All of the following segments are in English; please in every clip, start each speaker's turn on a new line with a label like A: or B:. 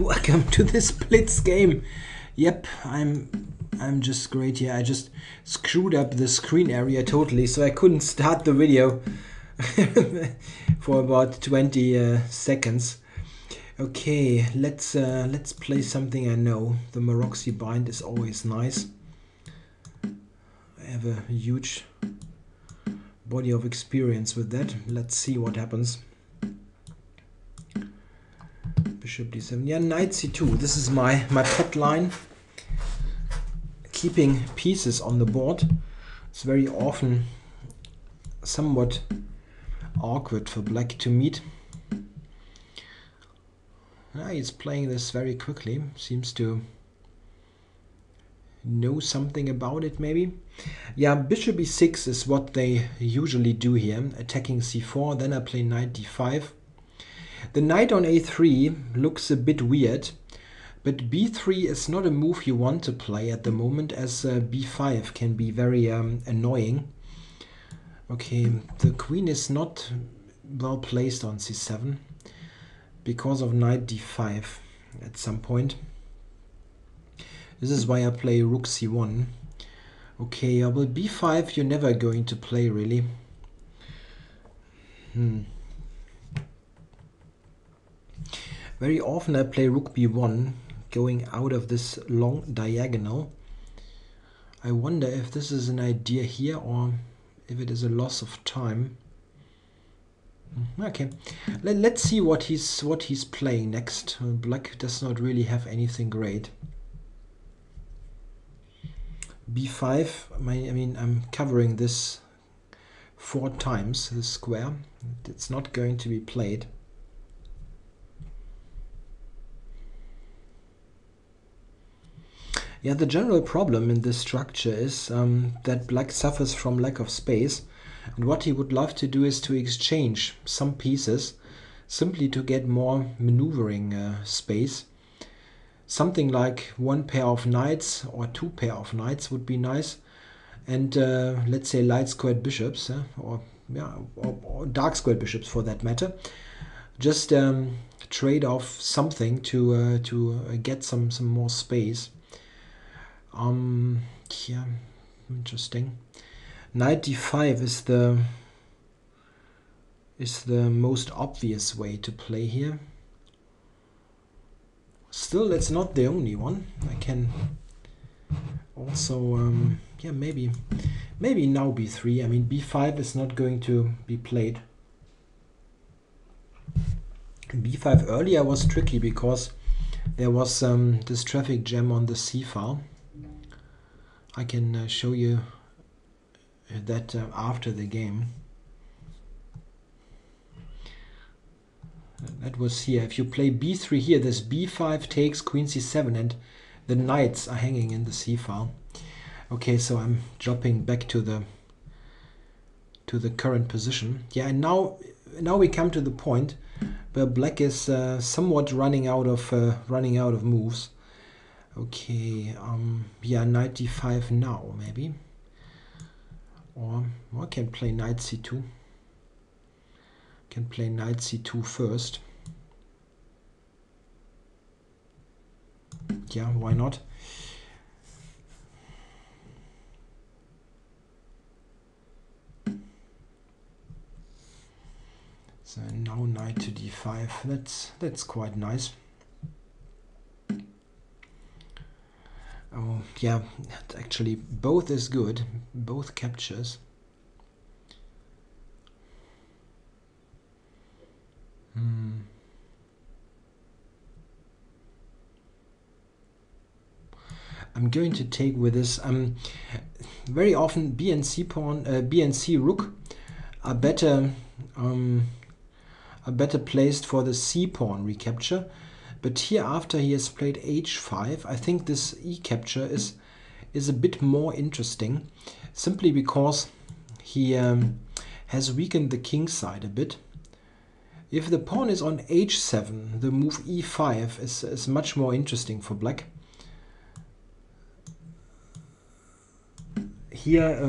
A: Welcome to this Blitz game. Yep, I'm just great here. I just screwed up the screen area totally, so I couldn't start the video for about 20 seconds. Okay, let's play something I know. The Maroczy Bind is always nice. I have a huge body of experience with that. Let's see what happens. Bishop d7. Yeah, knight c2. This is my pot line. Keeping pieces on the board. It's very often somewhat awkward for black to meet. He's playing this very quickly. Seems to know something about it, maybe. Yeah, bishop e6 is what they usually do here. Attacking c4. Then I play knight d5. The knight on a3 looks a bit weird, but b3 is not a move you want to play at the moment, as b5 can be very annoying. Okay, the queen is not well placed on c7 because of knight d5 at some point. This is why I play rook c1. Okay, well, b5 you're never going to play, really. Very often I play rook b1, going out of this long diagonal. I wonder if this is an idea here or if it is a loss of time. Okay, let's see what he's playing next. Black does not really have anything great. b5. I mean, I'm covering this 4 times. This square. It's not going to be played. Yeah, the general problem in this structure is that black suffers from lack of space, and what he would love to do is to exchange some pieces simply to get more maneuvering space. Something like 1 pair of knights or 2 pair of knights would be nice, and let's say light squared bishops, or dark squared bishops for that matter. Just trade off something to get some more space. Yeah, interesting. Knight d5 is the most obvious way to play here. Still, it's not the only one. I can also yeah, maybe now b3. I mean, b5 is not going to be played. b5 earlier was tricky because there was this traffic jam on the c file. I can show you that after the game. That was here. If you play b3 here, this b5 takes queen c7 and the knights are hanging in the c file. Okay, so I'm dropping back to the current position. Yeah, and now we come to the point where black is somewhat running out of moves. Okay, yeah, knight d5 now, maybe. Or I can play knight c2. Can play knight c2 first. Yeah, why not? So now knight to d5. That's quite nice. Oh, yeah, actually both is good. Both captures. I'm going to take with this. Very often B and C pawn, B and C rook are better placed for the C pawn recapture. But here, after he has played h5, I think this e capture is a bit more interesting, simply because he has weakened the king side a bit. If the pawn is on h7, the move e5 is much more interesting for black. Here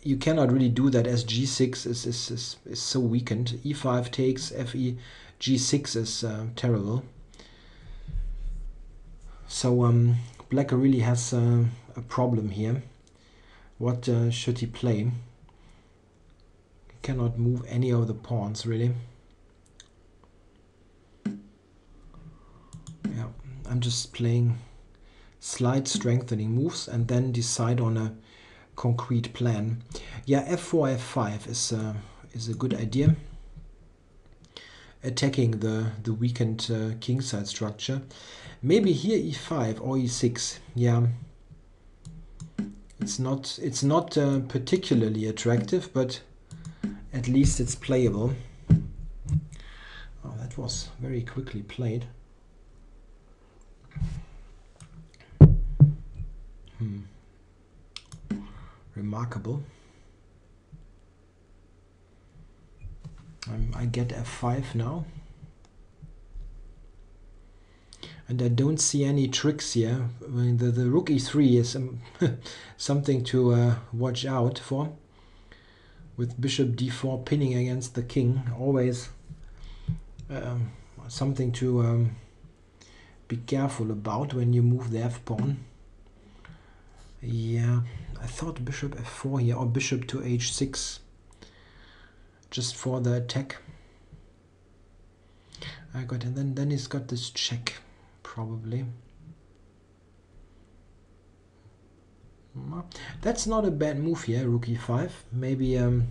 A: you cannot really do that, as g6 is so weakened. e5 takes, fe, g6 is terrible. So black really has a problem here. What should he play? He cannot move any of the pawns really. Yeah, I'm just playing slight strengthening moves and then decide on a concrete plan. Yeah, f4, f5 is a good idea. Attacking the weakened kingside structure. Maybe here e5 or e6. Yeah, it's not particularly attractive, but at least it's playable. Oh, that was very quickly played. Remarkable. I get f5 now. And I don't see any tricks here. I mean, the rook e3 is something to watch out for. With bishop d4 pinning against the king. Always something to be careful about when you move the f-pawn. Yeah, I thought bishop f4 here, or bishop to h6. Just for the attack. I got, and then he's got this check. Probably. That's not a bad move here, rook e5. Maybe a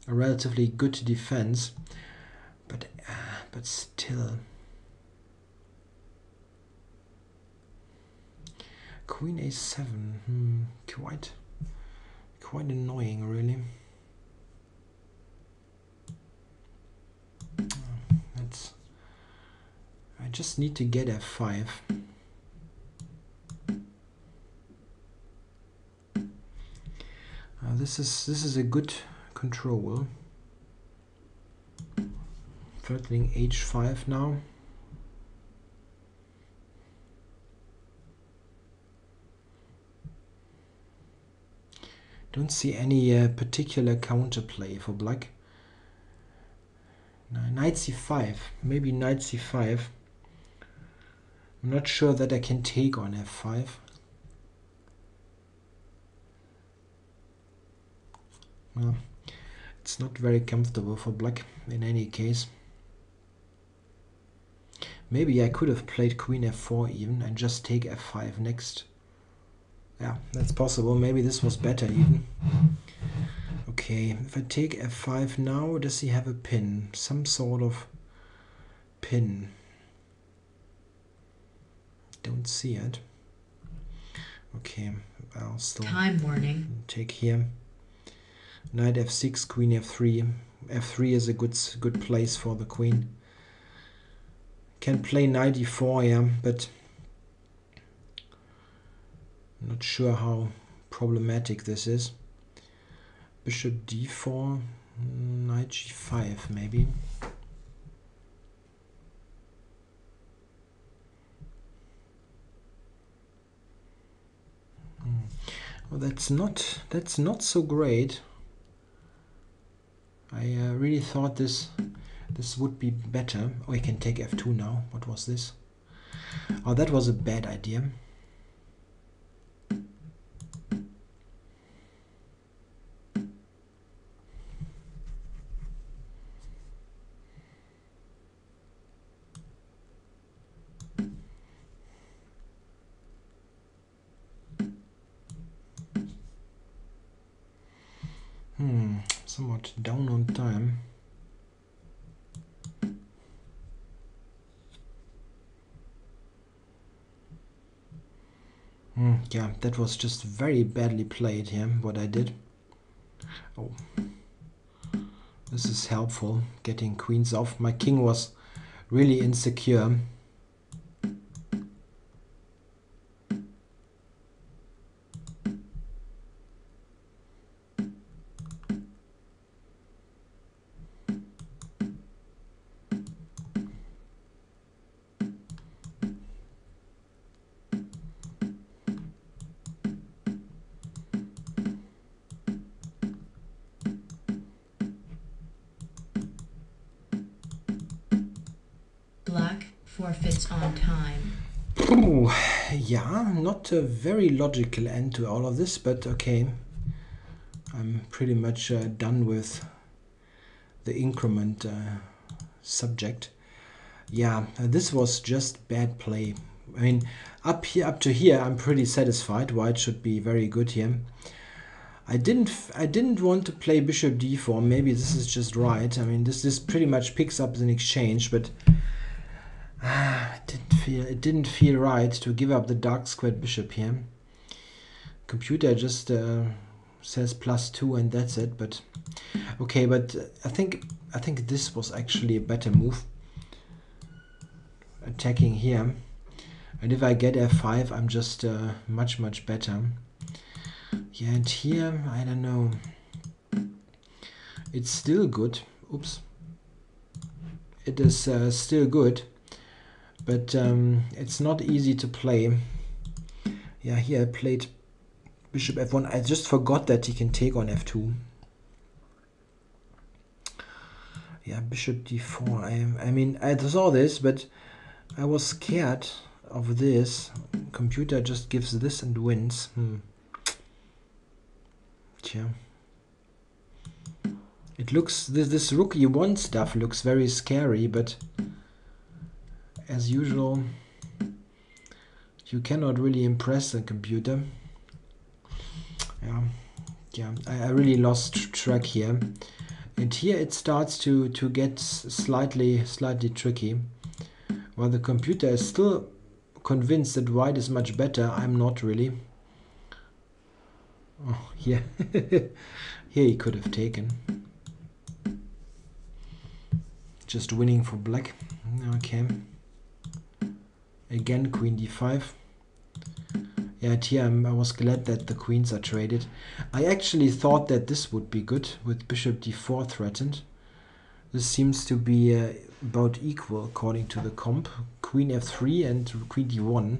A: relatively good defense, but still. Queen a7, quite annoying, really. I just need to get f5. This is a good control. Threatening h5 now. Don't see any particular counterplay for black. Knight c5, maybe knight c5. I'm not sure that I can take on f5. Well, it's not very comfortable for black in any case. Maybe I could have played queen f4 even and just take f5 next. Yeah, that's possible. Maybe this was better even. Okay, if I take f5 now, does he have a pin? Some sort of pin. Don't see it. Okay, I'll still
B: time warning.
A: Take here. Knight f6, queen f3. f3 is a good place for the queen. Can play knight e4, yeah, but I'm not sure how problematic this is. Bishop d4, knight g5 maybe. Well, that's not so great. I really thought this would be better. Oh, I can take f2 now. What was this? Oh, that was a bad idea. Somewhat down on time. Yeah, that was just very badly played here, what I did. Oh, this is helpful, getting queens off. My king was really insecure.
B: Black forfeits on time.
A: Ooh, yeah, not a very logical end to all of this, but okay. I'm pretty much done with the increment subject. Yeah, this was just bad play. I mean, up to here, I'm pretty satisfied. White should be very good here. I didn't want to play bishop d4. Maybe this is just right. I mean, this pretty much picks up an exchange, but it didn't feel right to give up the dark squared bishop here. Computer just says +2 and that's it. But okay, but I think this was actually a better move. Attacking here, and if I get f5, I'm just much better. Yeah, and here I don't know. It's still good. Oops. It is still good, but it's not easy to play. Yeah, here I played bishop f1. I just forgot that he can take on f2. Yeah, bishop d4. I mean, I saw this, but I was scared of this. Computer just gives this and wins. Yeah. It looks, this rook e1 stuff looks very scary, but as usual, you cannot really impress the computer. Yeah, I really lost track here. And here it starts to get slightly tricky. While the computer is still convinced that white is much better, I'm not really. Oh, yeah. Here he could have taken. Just winning for black. Okay. Again, queen d5. Yeah, here I was glad that the queens are traded. I actually thought that this would be good with bishop d4 threatened. This seems to be about equal according to the comp. Queen f3 and queen d1.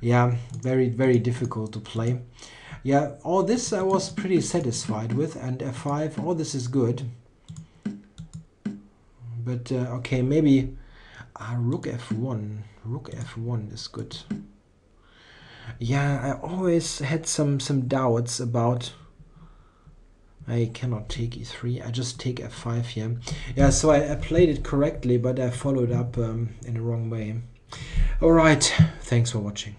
A: Yeah, very difficult to play. Yeah, all this I was pretty satisfied with, and f5, all this is good. But okay, maybe rook f1. Rook f1 is good. Yeah, I always had some doubts about. I cannot take e3. I just take f5 here. Yeah, so I played it correctly, but I followed up in the wrong way. All right, thanks for watching.